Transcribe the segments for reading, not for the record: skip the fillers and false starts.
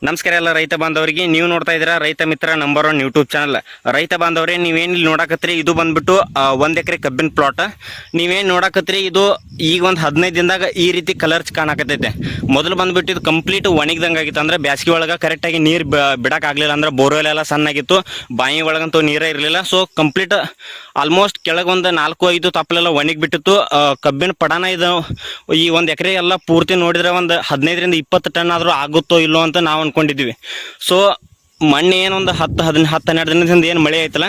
ನಮಸ್ಕಾರ ಎಲ್ಲ ರೈತ ಬಾಂಧವರಿಗೆ. ನೀವು ನೋಡ್ತಾ ಇದ್ದೀರಾ ರೈತ ಮಿತ್ರ ನಂಬರ್ 1 ಯೂಟ್ಯೂಬ್ ಚಾನಲ್. ರೈತ ಬಾಂಧವರೇ, ನೀವೇನು ನೋಡಕತ್ರಿ ಇದು ಬಂದ್ಬಿಟ್ಟು 1 ಎಕರೆ ಕಬ್ಬಿನ ಪ್ಲಾಟ್. ನೀವೇನು ನೋಡಕತ್ರಿ ಇದು ಈಗ ಒಂದು 15 ದಿನದಾಗ ಈ ರೀತಿ ಕಲರ್ಸ್ ಕಾಣಕತ್ತೈತೆ. ಮೊದಲು ಬಂದ್ಬಿಟ್ಟು ಇದು ಕಂಪ್ಲೀಟ್ ಒಣಗಿದಂಗೆ ಆಗಿತ್ತು. ಅಂದ್ರೆ ಬ್ಯಾಸಿಗೆ ಒಳಗೆ ಕರೆಕ್ಟಾಗಿ ನೀರು ಬಿಡೋಕ್ಕಾಗಲಿಲ್ಲ. ಅಂದ್ರೆ ಬೋರ್ವೆಲ್ ಎಲ್ಲ ಸಣ್ಣಾಗಿತ್ತು, ಬಾಯಿ ಒಳಗಂತೂ ನೀರೇ ಇರಲಿಲ್ಲ. ಸೊ ಕಂಪ್ಲೀಟ್ ಆಲ್ಮೋಸ್ಟ್ ಕೆಳಗೊಂದು 4-5 ತಪ್ಪಲೆಲ್ಲ ಒಣಗಿಬಿಟ್ಟಿತ್ತು. ಕಬ್ಬಿನ ಪಡಾನ ಇದು ಈ 1 ಎಕರೆ ಎಲ್ಲ ಪೂರ್ತಿ ನೋಡಿದ್ರೆ ಒಂದು 15ರಿಂದ 20 ಟನ್ ಆದರೂ ಆಗುತ್ತೋ ಇಲ್ಲೋ ಅಂತ ನಾವು ಅನ್ಕೊಂಡಿದ್ವಿ. ಸೊ ಮೊನ್ನೆ ಏನೊಂದು 10-12 ದಿನದಿಂದ ಏನು ಮಳೆ ಆಯ್ತಲ್ಲ,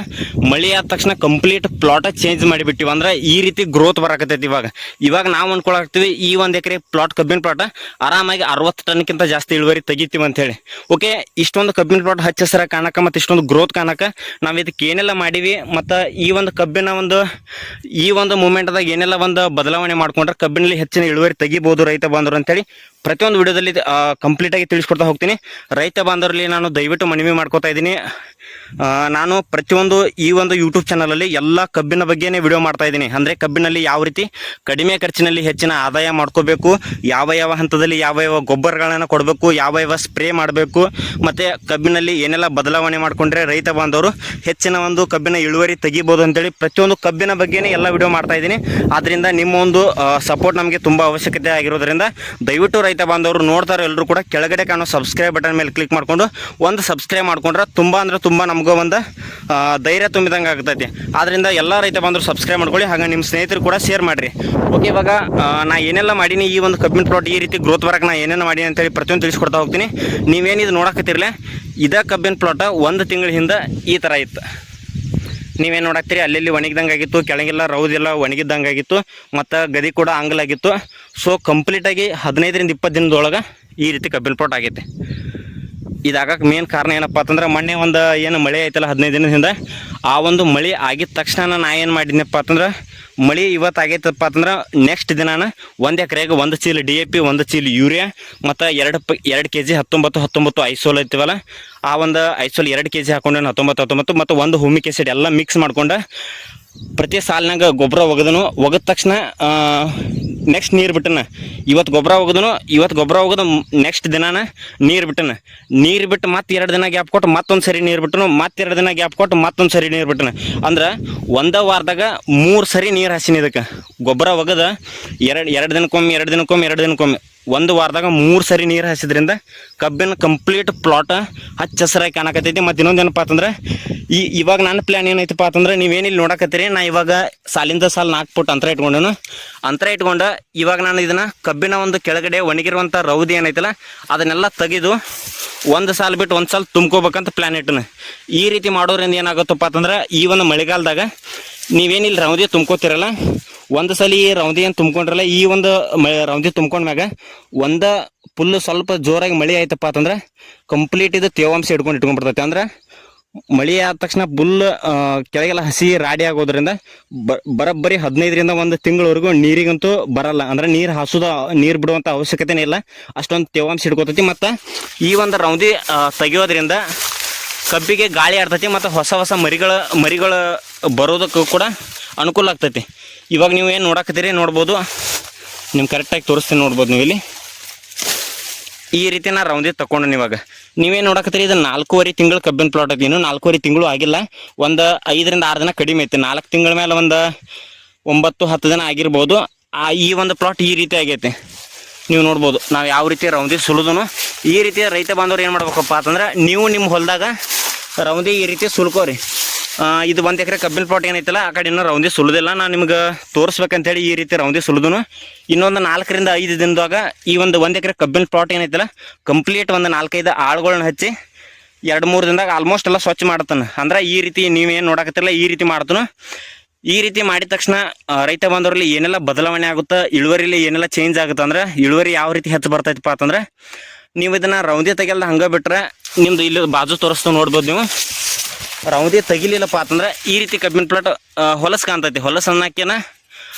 ಮಳೆ ಆದ ತಕ್ಷಣ ಕಂಪ್ಲೀಟ್ ಪ್ಲಾಟ ಚೇಂಜ್ ಮಾಡಿಬಿಟ್ಟಿವಿ. ಅಂದ್ರೆ ಈ ರೀತಿ ಗ್ರೋತ್ ಬರಾಕತ್ತೈತಿ. ಇವಾಗ ನಾವು ಅನ್ಕೊಳಾಕ್ತೀವಿ ಈ 1 ಎಕರೆ ಪ್ಲಾಟ್ ಕಬ್ಬಿನ ಪ್ಲಾಟ್ ಆರಾಮಾಗಿ 60 ಟನ್ಕ್ಕಿಂತ ಜಾಸ್ತಿ ಇಳುವರಿ ತೆಗಿತೀವಿ ಅಂತ ಹೇಳಿ. ಓಕೆ, ಇಷ್ಟೊಂದು ಕಬ್ಬಿನ ಪ್ಲಾಟ್ ಹಚ್ಚ ಹಸಿರ ಕಾಣಕ ಮತ್ತು ಇಷ್ಟೊಂದು ಗ್ರೋತ್ ಕಾಣಕ ನಾವು ಇದಕ್ಕೆ ಏನೆಲ್ಲ ಮಾಡೀವಿ ಮತ್ತು ಈ ಒಂದು ಕಬ್ಬಿನ ಈ ಒಂದು ಮೂಮೆಂಟ್ದಾಗ ಏನೆಲ್ಲ ಒಂದು ಬದಲಾವಣೆ ಮಾಡ್ಕೊಂಡ್ರೆ ಕಬ್ಬಿನಲ್ಲಿ ಹೆಚ್ಚಿನ ಇಳುವರಿ ತೆಗಿಬೋದು ರೈತ ಬಾಂಧವರು ಅಂತೇಳಿ ಪ್ರತಿಯೊಂದು ವಿಡಿಯೋದಲ್ಲಿ ಕಂಪ್ಲೀಟಾಗಿ ತಿಳಿಸ್ಕೊಡ್ತಾ ಹೋಗ್ತೀನಿ. ರೈತ ಬಾಂಧವರಲ್ಲಿ ನಾನು ದಯವಿಟ್ಟು ಮನವಿ ಮಾಡ್ಕೋತಾ ಇದ್ದೀನಿ. ನಾನು ಪ್ರತಿಯೊಂದು ಈ ಒಂದು ಯೂಟ್ಯೂಬ್ ಚಾನಲಲ್ಲಿ ಎಲ್ಲ ಕಬ್ಬಿನ ಬಗ್ಗೆನೇ ವಿಡಿಯೋ ಮಾಡ್ತಾ ಇದ್ದೀನಿ. ಅಂದರೆ ಕಬ್ಬಿನಲ್ಲಿ ಯಾವ ರೀತಿ ಕಡಿಮೆ ಖರ್ಚಿನಲ್ಲಿ ಹೆಚ್ಚಿನ ಆದಾಯ ಮಾಡ್ಕೋಬೇಕು, ಯಾವ ಹಂತದಲ್ಲಿ ಯಾವ ಗೊಬ್ಬರಗಳನ್ನು ಕೊಡಬೇಕು, ಯಾವ ಸ್ಪ್ರೇ ಮಾಡಬೇಕು, ಮತ್ತು ಕಬ್ಬಿನಲ್ಲಿ ಏನೆಲ್ಲ ಬದಲಾವಣೆ ಮಾಡಿಕೊಂಡ್ರೆ ರೈತ ಬಾಂಧವರು ಹೆಚ್ಚಿನ ಒಂದು ಕಬ್ಬಿನ ಇಳುವರಿ ತೆಗಿಬೋದು ಅಂತೇಳಿ ಪ್ರತಿಯೊಂದು ಕಬ್ಬಿನ ಬಗ್ಗೆನೇ ಎಲ್ಲ ವಿಡಿಯೋ ಮಾಡ್ತಾ ಇದ್ದೀನಿ. ಆದ್ದರಿಂದ ನಿಮ್ಮ ಒಂದು ಸಪೋರ್ಟ್ ನಮಗೆ ತುಂಬ ಅವಶ್ಯಕತೆ ಆಗಿರೋದ್ರಿಂದ ದಯವಿಟ್ಟು ರೈತ ಬಾಂಧವರು ನೋಡ್ತಾರೆ ಎಲ್ಲರೂ ಕೂಡ ಕೆಳಗಡೆ ಕಾಣೋ ಸಬ್ಸ್ಕ್ರೈಬ್ ಬಟನ್ ಮೇಲೆ ಕ್ಲಿಕ್ ಮಾಡಿಕೊಂಡು ಒಂದು ಸಬ್ಸ್ಕ್ರೈಬ್ ಮಾಡ್ಕೊಂಡ್ರೆ ತುಂಬ ಅಂದರೆ ತುಂಬ ನಮಗೂ ಒಂದು ಧೈರ್ಯ ತುಂಬಿದಂಗೆ ಆಗ್ತೈತಿ. ಆದ್ದರಿಂದ ಎಲ್ಲ ರೈತ ಬಾಂಧವರು ಸಬ್ಸ್ಕ್ರೈಬ್ ಮಾಡ್ಕೊಳ್ಳಿ, ಹಾಗೆ ನಿಮ್ಮ ಸ್ನೇಹಿತರು ಕೂಡ ಶೇರ್ ಮಾಡಿರಿ. ಓಕೆ, ಇವಾಗ ನಾ ಏನೆಲ್ಲ ಮಾಡೀನಿ ಈ ಒಂದು ಕಬ್ಬಿನ ಪ್ಲಾಟ್ ಈ ರೀತಿ ಗ್ರೋತ್ ಬರಕ್ಕೆ ನಾ ಏನೇನು ಮಾಡೀನಿ ಅಂತೇಳಿ ಪ್ರತಿಯೊಂದು ತಿಳಿಸ್ಕೊಡ್ತಾ ಹೋಗ್ತೀನಿ. ನೀವೇನು ಇದು ನೋಡಕತ್ತಿರಲ್ಲ, ಇದೇ ಕಬ್ಬಿನ ಪ್ಲಾಟ 1 ತಿಂಗಳ ಹಿಂದೆ ಈ ಥರ ಇತ್ತು. ನೀವೇನು ನೋಡಾಕ್ತೀರಿ ಅಲ್ಲೆಲ್ಲಿ ಒಣಗಿದಂಗೆ ಆಗಿತ್ತು, ಕೆಳಗೆಲ್ಲ ರೌದೆಲ್ಲ ಒಣಗಿದ್ದಂಗೆ ಆಗಿತ್ತು, ಮತ್ತು ಗದಿ ಕೂಡ ಆಂಗಲಾಗಿತ್ತು. ಸೊ ಕಂಪ್ಲೀಟಾಗಿ 15ರಿಂದ 20 ದಿನದೊಳಗೆ ಈ ರೀತಿ ಕಬ್ಬಿನ ಪ್ಲಾಟ್ ಆಗೈತೆ. ಇದಾಗಕ್ಕೆ ಮೇನ್ ಕಾರಣ ಏನಪ್ಪ ಅಂತಂದ್ರೆ ಮೊನ್ನೆ ಒಂದು ಏನು ಮಳೆ ಆಯ್ತಲ್ಲ 15 ದಿನದಿಂದ, ಆ ಒಂದು ಮಳೆ ಆಗಿದ ತಕ್ಷಣ ನಾ ಏನು ಮಾಡಿದ್ನಪ್ಪ ಅಂತಂದ್ರೆ ಮಳೆ ಇವತ್ತು ಆಗೈತಪ್ಪ ಅಂತಂದ್ರೆ ನೆಕ್ಸ್ಟ್ ದಿನಾನ 1 ಎಕರೆಗೆ 1 ಚೀಲ DAP, 1 ಚೀಲ ಯೂರಿಯಾ ಮತ್ತು 2 kg 19 ಐಸೋಲ್ ಐತಿವಲ್ಲ, ಆ ಒಂದು ಐಸೋಲ್ 2 kg ಹಾಕೊಂಡು 19 ಮತ್ತು 1 ಹ್ಯೂಮಿಕ್ ಆಸಿಡ್ ಎಲ್ಲ ಮಿಕ್ಸ್ ಮಾಡ್ಕೊಂಡು ಪ್ರತಿ ಸಾಲಿನಾಗ ಗೊಬ್ಬರ ಒಗೆದ ತಕ್ಷಣ ನೆಕ್ಸ್ಟ್ ನೀರು ಬಿಟ್ಟನ. ಇವತ್ತು ಗೊಬ್ಬರ ಒಗೆದು ನೆಕ್ಸ್ಟ್ ದಿನಾನ ನೀರು ಬಿಟ್ಟು ಮತ್ತೆ 2 ದಿನ ಗ್ಯಾಪ್ ಕೊಟ್ಟು ಮತ್ತೊಂದು ಸರಿ ನೀರು ಬಿಟ್ಟನು, ಮತ್ತೆ 2 ದಿನ ಗ್ಯಾಪ್ ಕೊಟ್ಟು ಮತ್ತೊಂದು ಸರಿ ನೀರು ಬಿಟ್ಟನು. ಅಂದ್ರೆ 1 ವಾರದಾಗ 3 ಸರಿ ನೀರು ಹಾಸಿನಿ. ಇದಕ್ಕೆ ಗೊಬ್ಬರ ಒಗೆದ 2 ದಿನಕ್ಕೊಮ್ಮೆ 1 ವಾರದಾಗ 3 ಸರಿ ನೀರು ಹಾಸಿದ್ರಿಂದ ಕಬ್ಬಿನ ಕಂಪ್ಲೀಟ್ ಪ್ಲಾಟ್ ಹಚ್ಚ ಹಸಿರಾಗಿ ಕಾಣಕತ್ತೈತಿ. ಮತ್ತು ಇನ್ನೊಂದೇನಪ್ಪ ಅಂತಂದ್ರೆ ಇವಾಗ ನನ್ನ ಪ್ಲ್ಯಾನ್ ಏನೈತಪ್ಪ ಅಂತಂದ್ರೆ ನೀವೇನಿಲ್ಲಿ ನೋಡಕತ್ತೀರಿ, ನಾ ಇವಾಗ ಸಾಲಿಂದ ಸಾಲು 4 ಫುಟ್ ಅಂತರ ಇಟ್ಕೊಂಡು ಇವಾಗ ನಾನು ಇದನ್ನು ಕಬ್ಬಿನ ಒಂದು ಕೆಳಗಡೆ ಒಣಗಿರುವಂಥ ರೌದಿ ಏನೈತಲ್ಲ ಅದನ್ನೆಲ್ಲ ತೆಗೆದು 1 ಸಾಲು ಬಿಟ್ಟು 1 ಸಾಲು ತುಂಬ್ಕೋಬೇಕಂತ ಪ್ಲ್ಯಾನ್ ಇಟ್ಟನು. ಈ ರೀತಿ ಮಾಡೋದ್ರಿಂದ ಏನಾಗುತ್ತಪ್ಪ ಅಂತಂದ್ರೆ ಈ ಒಂದು ಮಳೆಗಾಲದಾಗ ನೀವೇನಿಲ್ಲಿ ರೌದಿ ತುಂಬ್ಕೋತಿರಲ್ಲ, 1 ಸಲ ರೌದಿ ಏನು ತುಂಬ್ಕೊಂಡ್ರಲ್ಲ, ಈ ಒಂದು ರೌದಿ ತುಂಬ್ಕೊಂಡ್ಮ್ಯಾಗ ಫುಲ್ಲು ಸ್ವಲ್ಪ ಜೋರಾಗಿ ಮಳೆ ಆಯ್ತಪ್ಪ ಅಂತಂದ್ರೆ ಕಂಪ್ಲೀಟ್ ಇದು ತೇವಾಂಶ ಇಟ್ಕೊಂಡ್ಬಿಡ್ತೈತೆ. ಅಂದ್ರೆ ಮಳೆ ಆದ ತಕ್ಷಣ ಫುಲ್ ಕೆಳಗೆಲ್ಲ ಹಸಿ ರಾಡಿ ಆಗೋದ್ರಿಂದ ಬರೋಬ್ಬರಿ 15ರಿಂದ 1 ತಿಂಗಳವರೆಗೂ ನೀರಿಗಂತೂ ಬರಲ್ಲ. ಅಂದ್ರೆ ನೀರು ಬಿಡುವಂಥ ಅವಶ್ಯಕತೆನೇ ಇಲ್ಲ, ಅಷ್ಟೊಂದು ತೇವಾಂಶ ಹಿಡ್ಕೋತೈತಿ. ಮತ್ತು ಈ ಒಂದು ರೌದಿ ತೆಗಿಯೋದ್ರಿಂದ ಕಬ್ಬಿಗೆ ಗಾಳಿ ಆಡ್ತೈತಿ ಮತ್ತು ಹೊಸ ಮರಿಗಳು ಬರೋದಕ್ಕೂ ಕೂಡ ಅನುಕೂಲ ಆಗ್ತೈತಿ. ಇವಾಗ ನೀವು ಏನು ನೋಡಕತ್ತೀರಿ ನೋಡ್ಬೋದು, ನಿಮ್ಗೆ ಕರೆಕ್ಟಾಗಿ ತೋರಿಸ್ತೀನಿ ನೋಡ್ಬೋದು. ನೀವು ಇಲ್ಲಿ ಈ ರೀತಿ ನಾ ರೌಂದಿ ತಗೊಂಡು ಇವಾಗ ನೀವೇನು ನೋಡಕತ್ತೀರಿ, ಇದು 4.5 ತಿಂಗಳು ಕಬ್ಬಿನ ಪ್ಲಾಟ್ ಐತಿ. ಇನ್ನು 4.5 ತಿಂಗಳು ಆಗಿಲ್ಲ, ಒಂದು 5ರಿಂದ 6 ದಿನ ಕಡಿಮೆ ಐತಿ. 4 ತಿಂಗಳ ಮೇಲೆ ಒಂದು 9-10 ದಿನ ಆಗಿರ್ಬೋದು. ಈ ಒಂದು ಪ್ಲಾಟ್ ಈ ರೀತಿ ಆಗೈತಿ. ನೀವು ನೋಡ್ಬೋದು ನಾವು ಯಾವ ರೀತಿ ರೌಂದಿ ಸುಲಿದನು. ಈ ರೀತಿ ರೈತ ಬಾಂಧವ್ರು ಏನು ಮಾಡ್ಬೇಕಪ್ಪ ಅಂತಂದ್ರೆ ನೀವು ನಿಮ್ಮ ಹೊಲದಾಗ ರೌಂದಿ ಈ ರೀತಿ ಸುಲ್ಕೋರಿ. ಇದು 1 ಎಕರೆ ಕಬ್ಬಿನ ಪ್ಲಾಟ್ ಏನೈತಲ್ಲ ಆ ಕಡೆ ಇನ್ನೂ ರೌಂದಿ ಸುಲಿದಿಲ್ಲ. ನಾನು ನಿಮ್ಗೆ ತೋರಿಸ್ಬೇಕಂತೇಳಿ ಈ ರೀತಿ ರೌಂದಿ ಸುಲಿದನು. ಇನ್ನೊಂದು 4ರಿಂದ 5 ದಿನದಾಗ ಈ ಒಂದು 1 ಎಕರೆ ಕಬ್ಬಿನ ಪ್ಲಾಟ್ ಏನೈತಲ್ಲ ಕಂಪ್ಲೀಟ್ ಒಂದು 4-5 ಆಳುಗಳನ್ನ ಹಚ್ಚಿ 2-3 ದಿನದಾಗ ಆಲ್ಮೋಸ್ಟ್ ಎಲ್ಲ ಸ್ವಚ್ಛ ಮಾಡ್ತಾನೆ. ಅಂದ್ರೆ ಈ ರೀತಿ ನೀವೇನು ನೋಡಕತ್ತಿರಲ್ಲ ಈ ರೀತಿ ಮಾಡ್ತಾನೆ. ಈ ರೀತಿ ಮಾಡಿದ ತಕ್ಷಣ ರೈತ ಬಾಂಧವರಲ್ಲಿ ಏನೆಲ್ಲ ಬದಲಾವಣೆ ಆಗುತ್ತೆ, ಇಳುವರಿಲಿ ಏನೆಲ್ಲ ಚೇಂಜ್ ಆಗುತ್ತೆ ಅಂದ್ರೆ ಇಳುವರಿ ಯಾವ ರೀತಿ ಹೆಚ್ಚು ಬರ್ತೈತಪ್ಪ ಅಂತಂದ್ರೆ ನೀವು ಇದನ್ನು ರೌಂದಿ ತೆಗೆಲ್ದ ಹಂಗೆ ಬಿಟ್ರೆ ನಿಮ್ದು ಇಲ್ಲಿ ಬಾಜು ತೋರಿಸ್ತು ನೋಡ್ಬೋದು. ನೀವು ರೌಂದಿ ತೆಗಿಲಿಲ್ಲಪ್ಪ ಅಂತಂದ್ರೆ ಈ ರೀತಿ ಕಬ್ಬಿನ ಪ್ಲಾಟ್ ಹೊಲಸು ಕಾಣ್ತೈತಿ. ಹೊಲಸು ಅನ್ನೋಕ್ಕೇನ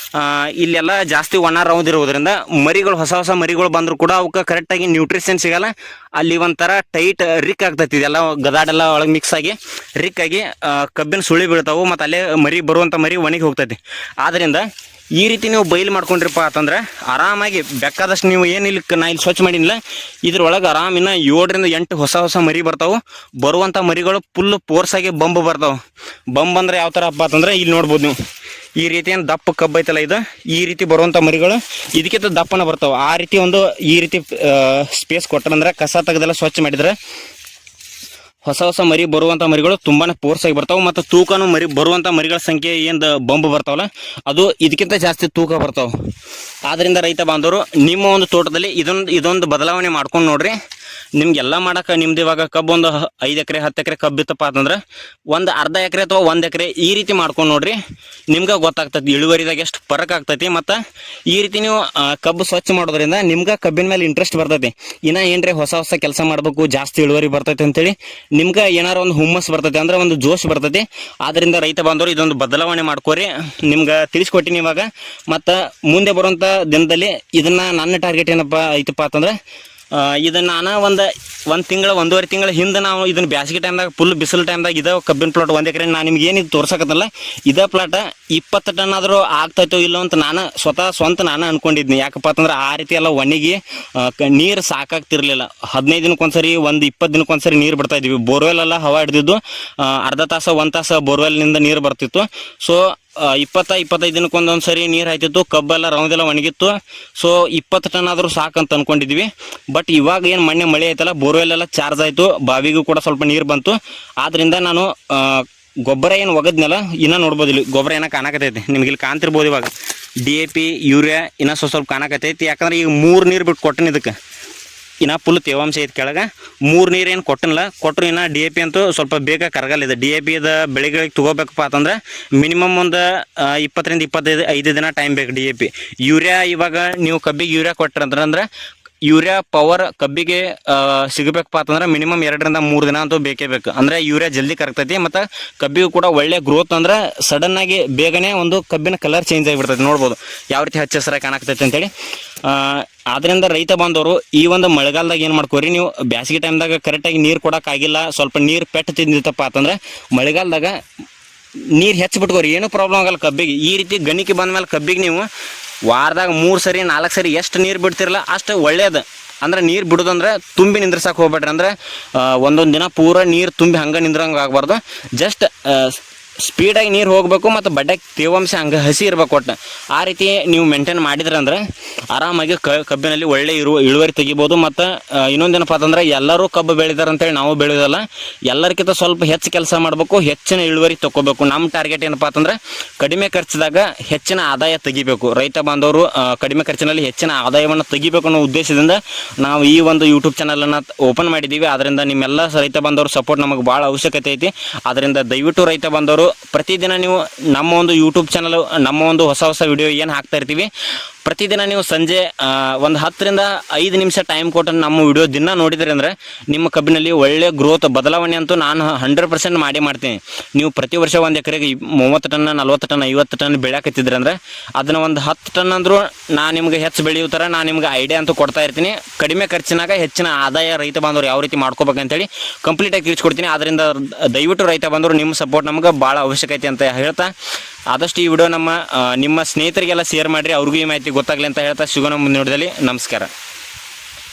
ಇಲ್ಲೆಲ್ಲ ಜಾಸ್ತಿ ಒಣ ರೌಂದಿ ಇರೋದ್ರಿಂದ ಹೊಸ ಮರಿಗಳು ಬಂದರೂ ಕೂಡ ಅವಕ್ಕೆ ಕರೆಕ್ಟಾಗಿ ನ್ಯೂಟ್ರಿಷನ್ ಸಿಗಲ್ಲ. ಅಲ್ಲಿ ಒಂಥರ ಟೈಟ್ ರಿಕ್ ಆಗ್ತೈತಿ. ಇದೆಲ್ಲ ಗದಾಡೆಲ್ಲ ಒಳಗೆ ಮಿಕ್ಸ್ ಆಗಿ ರಿಕ್ ಆಗಿ ಕಬ್ಬಿನ ಸುಳಿ ಬೀಳ್ತಾವೆ ಮತ್ತು ಅಲ್ಲೇ ಬರುವಂಥ ಮರಿ ಒಣಗಿ ಹೋಗ್ತೈತಿ. ಆದ್ದರಿಂದ ಈ ರೀತಿ ನೀವು ಬೈಲ್ ಮಾಡ್ಕೊಂಡ್ರಿಪ್ಪ ಅಂತಂದ್ರೆ ಆರಾಮಾಗಿ ಬೇಕಾದಷ್ಟು ನೀವು ಏನಿಲ್ಲ ನಾ ಇಲ್ಲಿ ಸ್ವಚ್ಛ ಮಾಡಿಲ್ಲ ಇದ್ರೊಳಗೆ ಆರಾಮಿನ 7ರಿಂದ 8 ಹೊಸ ಮರಿ ಬರ್ತಾವೆ. ಬರುವಂಥ ಮರಿಗಳು ಫುಲ್ ಫೋರ್ಸಾಗಿ ಬಂಬ್ ಬರ್ತಾವೆ. ಬಂಬ್ ಅಂದ್ರೆ ಯಾವ ಥರ ಅಪ್ಪ ಅಂತಂದ್ರೆ ಇಲ್ಲಿ ನೋಡ್ಬೋದು ನೀವು ಈ ರೀತಿ ಏನು ದಪ್ಪ ಕಬ್ಬು ಐತಲ್ಲ ಇದು ಈ ರೀತಿ ಬರುವಂಥ ಮರಿಗಳು ಇದಕ್ಕಿಂತ ದಪ್ಪನ ಬರ್ತಾವೆ. ಆ ರೀತಿ ಈ ರೀತಿ ಸ್ಪೇಸ್ ಕೊಟ್ಟರಂದ್ರೆ ಕಸ ತೆಗೆದೆಲ್ಲ ಸ್ವಚ್ಛ ಮಾಡಿದ್ರೆ ಹೊಸ ಮರಿ ಬರುವಂಥ ಮರಿಗಳು ತುಂಬಾ ಫೋರ್ಸಾಗಿ ಬರ್ತಾವೆ. ಮತ್ತು ತೂಕನೂ ಬರುವಂಥ ಮರಿಗಳ ಸಂಖ್ಯೆ ಏನು ಬಂಬ್ ಬರ್ತಾವಲ್ಲ ಅದು ಇದಕ್ಕಿಂತ ಜಾಸ್ತಿ ತೂಕ ಬರ್ತಾವೆ. ಆದ್ದರಿಂದ ರೈತ ಬಾಂಧವರು ನಿಮ್ಮ ಒಂದು ತೋಟದಲ್ಲಿ ಇದೊಂದು ಬದಲಾವಣೆ ಮಾಡ್ಕೊಂಡು ನೋಡ್ರಿ. ನಿಮ್ಗೆಲ್ಲ ಮಾಡೋಕೆ ನಿಮ್ದು ಇವಾಗ ಕಬ್ಬು ಒಂದು 5 ಎಕರೆ 10 ಎಕರೆ ಕಬ್ಬು ಇತ್ತಪ್ಪ ಅಂತಂದ್ರೆ ಒಂದು ಅರ್ಧ ಎಕರೆ ಅಥವಾ 1 ಎಕರೆ ಈ ರೀತಿ ಮಾಡ್ಕೊಂಡು ನೋಡ್ರಿ. ನಿಮ್ಗೆ ಗೊತ್ತಾಗ್ತೈತಿ ಇಳುವರಿದಾಗ ಎಷ್ಟು ಫರಕ್ ಆಗ್ತೈತಿ. ಮತ್ತು ಈ ರೀತಿ ನೀವು ಕಬ್ಬು ಸ್ವಚ್ಛ ಮಾಡೋದ್ರಿಂದ ನಿಮ್ಗೆ ಕಬ್ಬಿನ ಮೇಲೆ ಇಂಟ್ರೆಸ್ಟ್ ಬರ್ತೈತಿ. ಇನ್ನು ಏನ್ರಿ ಹೊಸ ಕೆಲಸ ಮಾಡಬೇಕು ಜಾಸ್ತಿ ಇಳುವರಿ ಬರ್ತೈತಿ ಅಂತೇಳಿ ನಿಮ್ಗೆ ಏನಾರು ಒಂದು ಹುಮ್ಮಸ್ ಬರ್ತೈತಿ ಅಂದ್ರೆ ಒಂದು ಜೋಶ್ ಬರ್ತೈತಿ. ಆದ್ದರಿಂದ ರೈತ ಬಾಂಧವರು ಇದೊಂದು ಬದಲಾವಣೆ ಮಾಡ್ಕೋರಿ. ನಿಮ್ಗೆ ತಿಳಿಸ್ಕೊಟ್ಟಿನಿ ಇವಾಗ. ಮತ್ತು ಮುಂದೆ ಬರುವಂಥ ದಿನದಲ್ಲಿ ಇದನ್ನು ನನ್ನ ಟಾರ್ಗೆಟ್ ಏನಪ್ಪ ಐತಪ್ಪ ಅಂತಂದ್ರೆ ಇದನ್ನು ನಾನು ಒಂದು ತಿಂಗಳು 1.5 ತಿಂಗಳ ಹಿಂದೆ ನಾವು ಇದನ್ನು ಬ್ಯಾಸಿಗೆ ಟೈಮ್ದಾಗ ಫುಲ್ ಬಿಸಿಲು ಟೈಮ್ದಾಗ ಇದೆ ಕಬ್ಬಿನ ಪ್ಲಾಟ್ 1 ಎಕರೆ ನಾನು ನಿಮ್ಗೆ ಏನಿದು ತೋರ್ಸಕತ್ತಲ್ಲ ಇದೇ ಪ್ಲಾಟ 20 ಟನ್ ಆದರೂ ಆಗ್ತಾಯಿತೋ ಇಲ್ಲೋ ಅಂತ ನಾನು ಸ್ವಂತ ನಾನು ಅನ್ಕೊಂಡಿದ್ನಿ. ಯಾಕಪ್ಪ ಅಂತಂದ್ರೆ ಆ ರೀತಿ ಎಲ್ಲ ಒಣಗಿ ನೀರು ಸಾಕಾಗ್ತಿರ್ಲಿಲ್ಲ. 15 ದಿನಕ್ಕೊಂದ್ಸರಿ 20 ದಿನಕ್ಕೊಂದ್ಸರಿ ನೀರು ಬಿಡ್ತಾ ಇದ್ವಿ. ಬೋರ್ವೆಲ್ ಎಲ್ಲ ಹವಾ ಹಿಡಿದಿದ್ದು ಅರ್ಧ ತಾಸು 1 ತಾಸು ಬೋರ್ವೆಲ್ನಿಂದ ನೀರು ಬರ್ತಿತ್ತು. ಸೊ 20-25 ದಿನಕ್ಕೊಂದೊಂದು ಸರಿ ನೀರು ಹಾಯ್ತಿತ್ತು. ಕಬ್ಬೆಲ್ಲ ರೌಂದೆಲ್ಲ ಒಣಗಿತ್ತು. ಸೊ 20 ಟನ್ ಆದರೂ ಸಾಕಂತ ಅನ್ಕೊಂಡಿದ್ವಿ. ಬಟ್ ಇವಾಗ ಏನು ಮೊನ್ನೆ ಮಳೆ ಆಯ್ತಲ್ಲ ಬೋರ್ವೆಲ್ ಎಲ್ಲ ಚಾರ್ಜ್ ಆಯಿತು. ಬಾವಿಗೂ ಕೂಡ ಸ್ವಲ್ಪ ನೀರು ಬಂತು. ಆದ್ದರಿಂದ ನಾನು ಗೊಬ್ಬರ ಏನು ಒಗದ್ನಲ್ಲ ಇನ್ನೂ ನೋಡ್ಬೋದು ಇಲ್ಲಿ ಗೊಬ್ಬರ ಏನೋ ಕಾಣಕತ್ತೈತಿ ನಿಮ್ಗೆ ಇಲ್ಲಿ ಕಾಣ್ತಿರ್ಬೋದು. ಇವಾಗ DAP ಯೂರಿಯಾ ಇನ್ನೂ ಸ್ವಲ್ಪ ಕಾಣಕತ್ತೈತಿ. ಯಾಕಂದ್ರೆ ಈಗ 3 ನೀರು ಬಿಟ್ಟು ಕೊಟ್ಟನ ಇದಕ್ಕೆ ಇನ್ನು ಫುಲ್ ತೇವಾಂಶ ಐತೆ ಕೆಳಗೆ 3 ನೀರು ಏನು ಕೊಟ್ಟನಿಲ್ಲ. ಕೊಟ್ಟರು ಇನ್ನು DAP ಅಂತೂ ಸ್ವಲ್ಪ ಬೇಗ ಕರಗಲಿದೆ. DAP ಬೆಳೆಗಳಿಗೆ ತಗೋಬೇಕಪ್ಪ ಅಂತಂದ್ರೆ ಮಿನಿಮಮ್ ಒಂದು 20ರಿಂದ 25 ದಿನ ಟೈಮ್ ಬೇಕು DAP. ಯೂರಿಯಾ ಇವಾಗ ನೀವು ಕಬ್ಬಿಗೆ ಯೂರಿಯಾ ಕೊಟ್ಟರಂದ್ರೆ ಯೂರಿಯಾ ಪವರ್ ಕಬ್ಬಿಗೆ ಸಿಗಬೇಕಪ್ಪ ಅಂತಂದ್ರೆ ಮಿನಿಮಮ್ 2ರಿಂದ 3 ದಿನ ಅಂತೂ ಬೇಕೇ ಬೇಕು. ಅಂದರೆ ಯೂರಿಯಾ ಜಲ್ದಿ ಕರಗ್ತೈತಿ. ಮತ್ತು ಕಬ್ಬಿಗೂ ಕೂಡ ಒಳ್ಳೆ ಗ್ರೋತ್ ಅಂದ್ರೆ ಸಡನ್ನಾಗಿ ಬೇಗನೆ ಒಂದು ಕಬ್ಬಿನ ಕಲರ್ ಚೇಂಜ್ ಆಗಿಬಿಡ್ತೈತಿ. ನೋಡ್ಬೋದು ಯಾವ ರೀತಿ ಹಚ್ಚ ಹಸಿರಾಗಿ ಕಾಣಾಕ್ತೈತಿ ಅಂತೇಳಿ. ಆದ್ದರಿಂದ ರೈತ ಬಾಂಧವರು ಈ ಒಂದು ಮಳೆಗಾಲದಾಗ ಏನು ಮಾಡ್ಕೋರಿ ನೀವು ಬ್ಯಾಸಿಗೆ ಟೈಮ್ದಾಗ ಕರೆಕ್ಟಾಗಿ ನೀರು ಕೊಡೋಕ್ಕಾಗಿಲ್ಲ ಸ್ವಲ್ಪ ನೀರು ಪೆಟ್ಟು ತಿಂದಿತ್ತಪ್ಪ ಅಂತಂದ್ರೆ ಮಳೆಗಾಲದಾಗ ನೀರು ಹೆಚ್ಚಿಬಿಟ್ಕೋರಿ ಏನೂ ಪ್ರಾಬ್ಲಮ್ ಆಗಲ್ಲ ಕಬ್ಬಿಗೆ. ಈ ರೀತಿ ಗಣಿಕೆ ಬಂದ ಮೇಲೆ ಕಬ್ಬಿಗೆ ನೀವು ವಾರದಾಗ 3 ಸರಿ 4 ಸರಿ ಎಷ್ಟು ನೀರು ಬಿಡ್ತಿರಲ್ಲ ಅಷ್ಟು ಒಳ್ಳೇದು. ಅಂದ್ರೆ ನೀರು ಬಿಡೋದಂದ್ರೆ ತುಂಬಿ ನಿಂದ್ರಸಕ್ಕೆ ಹೋಗ್ಬೇಡ್ರಿ. ಅಂದ್ರೆ ಒಂದೊಂದು ದಿನ ಪೂರ ನೀರು ತುಂಬಿ ಹಂಗೆ ನಿಂದ್ರಂಗೆ ಆಗಬಾರ್ದು. ಜಸ್ಟ್ ಸ್ಪೀಡಾಗಿ ನೀರು ಹೋಗಬೇಕು ಮತ್ತು ಬಡ್ಡೆಗೆ ತೇವಾಂಶ ಹಂಗೆ ಹಸಿ ಇರ್ಬೇಕು. ಒಟ್ಟು ಆ ರೀತಿ ನೀವು ಮೇಂಟೈನ್ ಮಾಡಿದ್ರಂದ್ರೆ ಆರಾಮಾಗಿ ಕಬ್ಬಿನಲ್ಲಿ ಒಳ್ಳೆ ಇಳುವರಿ ತೆಗಿಬೋದು. ಮತ್ತು ಇನ್ನೊಂದೇನಪ್ಪ ಅಂತಂದ್ರೆ ಎಲ್ಲರೂ ಕಬ್ಬು ಬೆಳಿತಾರೆ ಅಂತೇಳಿ ನಾವು ಬೆಳೆಯೋದಲ್ಲ. ಎಲ್ಲರಿಗಿಂತ ಸ್ವಲ್ಪ ಹೆಚ್ಚು ಕೆಲಸ ಮಾಡಬೇಕು, ಹೆಚ್ಚಿನ ಇಳುವರಿ ತೊಗೋಬೇಕು. ನಮ್ಮ ಟಾರ್ಗೆಟ್ ಏನಪ್ಪ ಅಂತಂದ್ರೆ ಕಡಿಮೆ ಖರ್ಚಿದಾಗ ಹೆಚ್ಚಿನ ಆದಾಯ ತೆಗಿಬೇಕು. ರೈತ ಬಾಂಧವರು ಕಡಿಮೆ ಖರ್ಚಿನಲ್ಲಿ ಹೆಚ್ಚಿನ ಆದಾಯವನ್ನು ತೆಗಿಬೇಕು ಅನ್ನೋ ಉದ್ದೇಶದಿಂದ ನಾವು ಈ ಒಂದು ಯೂಟ್ಯೂಬ್ ಚಾನಲನ್ನು ಓಪನ್ ಮಾಡಿದ್ದೀವಿ. ಅದರಿಂದ ನಿಮ್ಮೆಲ್ಲ ರೈತ ಬಾಂಧವರು ಸಪೋರ್ಟ್ ನಮಗೆ ಭಾಳ ಅವಶ್ಯಕತೆ ಐತಿ. ಅದರಿಂದ ದಯವಿಟ್ಟು ರೈತ ಬಾಂಧವರು ಪ್ರತಿದಿನ ನೀವು ನಮ್ಮ ಒಂದು ಯೂಟ್ಯೂಬ್ ಚಾನಲ್ ನಮ್ಮ ಒಂದು ಹೊಸ ವಿಡಿಯೋ ಏನು ಹಾಕ್ತಾ ಇರ್ತೀವಿ ಪ್ರತಿದಿನ ನೀವು ಸಂಜೆ ಒಂದು 10ರಿಂದ 5 ನಿಮಿಷ ಟೈಮ್ ಕೊಟ್ಟು ನಮ್ಮ ವಿಡಿಯೋ ದಿನ ನೋಡಿದ್ರಿ ಅಂದರೆ ನಿಮ್ಮ ಕಬ್ಬಿನಲ್ಲಿ ಒಳ್ಳೆ ಗ್ರೋತ್ ಬದಲಾವಣೆ ಅಂತೂ ನಾನು 100% ಮಾಡ್ತೀನಿ. ನೀವು ಪ್ರತಿ ವರ್ಷ 1 ಎಕರೆಗೆ 30 ಟನ್ 40 ಟನ್ 50 ಟನ್ ಬೆಳೆಯಕತ್ತಿದ್ರಿ ಅಂದರೆ ಅದನ್ನು ಒಂದು 10 ಟನ್ ಅಂದರೂ ನಾನು ನಿಮ್ಗೆ ಹೆಚ್ಚು ಬೆಳೆಯೋ ಥರ ನಾನು ನಿಮ್ಗೆ ಐಡಿಯಾ ಅಂತೂ ಕೊಡ್ತಾ ಇರ್ತೀನಿ. ಕಡಿಮೆ ಖರ್ಚಿನಾಗ ಹೆಚ್ಚಿನ ಆದಾಯ ರೈತ ಬಾಂಧವರು ಯಾವ ರೀತಿ ಮಾಡ್ಕೋಬೇಕಂತೇಳಿ ಕಂಪ್ಲೀಟಾಗಿ ತಿಳಿಸ್ಕೊಡ್ತೀನಿ. ಅದರಿಂದ ದಯವಿಟ್ಟು ರೈತ ಬಾಂಧವರು ನಿಮ್ಮ ಸಪೋರ್ಟ್ ನಮ್ಗೆ ಭಾಳ ಅವಶ್ಯಕತೆ ಅಂತ ಹೇಳ್ತಾ ಆದಷ್ಟು ಈ ವಿಡಿಯೋ ನಿಮ್ಮ ಸ್ನೇಹಿತರಿಗೆಲ್ಲ ಶೇರ್ ಮಾಡಿರಿ. ಅವ್ರಿಗೂ ಈ ಮಾಹಿತಿ ಗೊತ್ತಾಗಲಿ ಅಂತ ಹೇಳ್ತಾ ಸಿಗೋಣ ಮುಂದಿನ ವಿಡಿಯೋದಲ್ಲಿ. ನಮಸ್ಕಾರ.